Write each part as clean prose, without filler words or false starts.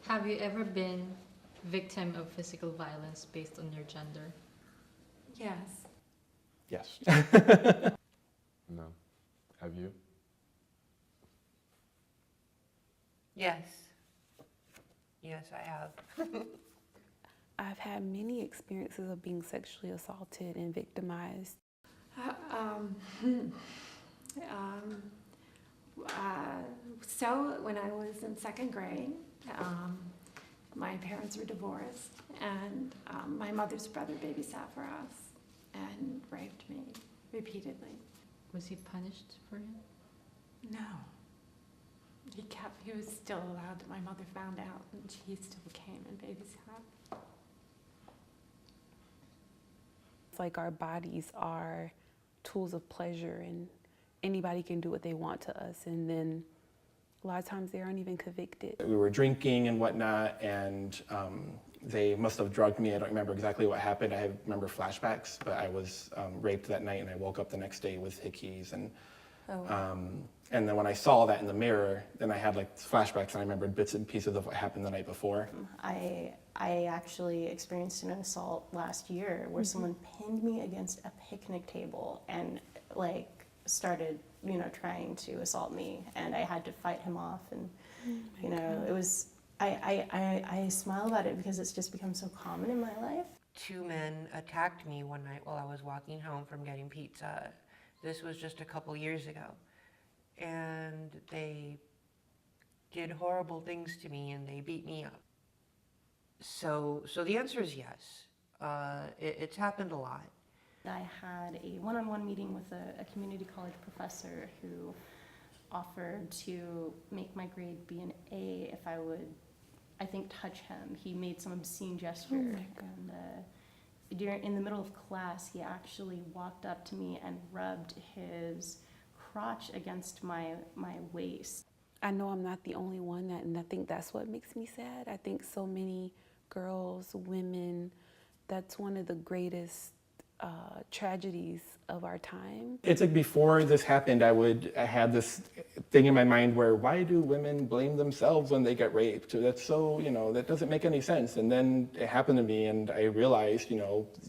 Have you ever been victim of physical violence based on your gender? Yes. Yes. No. Have you? Yes. Yes, I have. I've had many experiences of being sexually assaulted and victimized. So when I was in second grade, my parents were divorced, and my mother's brother babysat for us and raped me repeatedly. Was he punished for it? No. He was still allowed. My mother found out, and he still came and babysat. It's like our bodies are tools of pleasure and anybody can do what they want to us, and then a lot of times they aren't even convicted. We were drinking and whatnot, and they must have drugged me. I don't remember exactly what happened. I remember flashbacks, but I was raped that night, and I woke up the next day with hickeys. And then when I saw that in the mirror, then I had like flashbacks, and I remembered bits and pieces of what happened the night before. I actually experienced an assault last year where someone pinned me against a picnic table and like started, trying to assault me, and I had to fight him off. And it was, I smile about it because it's just become so common in my life. 2 men attacked me one night while I was walking home from getting pizza. This was just a couple years ago. And they did horrible things to me, and they beat me up. So the answer is yes. It's happened a lot. I had a one-on-one meeting with a community college professor who offered to make my grade be an A if I would, I think, touch him. He made some obscene gesture, and in the middle of class, he actually walked up to me and rubbed his crotch against my waist. I know I'm not the only one, and I think that's what makes me sad. I think so many girls, women, that's one of the greatest tragedies of our time. It's like before this happened, I had this thing in my mind where, why do women blame themselves when they get raped? That's so, that doesn't make any sense. And then it happened to me, and I realized,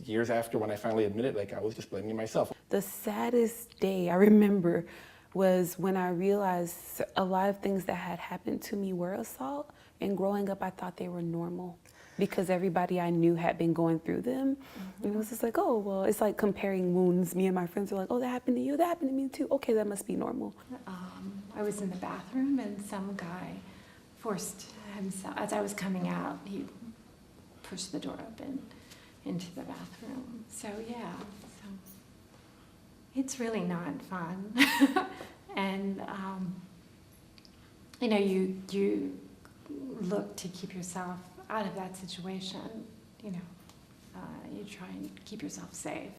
years after when I finally admitted, like I was just blaming myself. The saddest day I remember was when I realized a lot of things that had happened to me were assault, and growing up I thought they were normal because everybody I knew had been going through them. And it was just like, oh, well, it's like comparing wounds. Me and my friends were like, oh, that happened to you, that happened to me too. Okay, that must be normal. I was in the bathroom, and some guy forced himself, as I was coming out, he pushed the door open into the bathroom. So yeah, it's really not fun. And you look to keep yourself out of that situation. You try and keep yourself safe.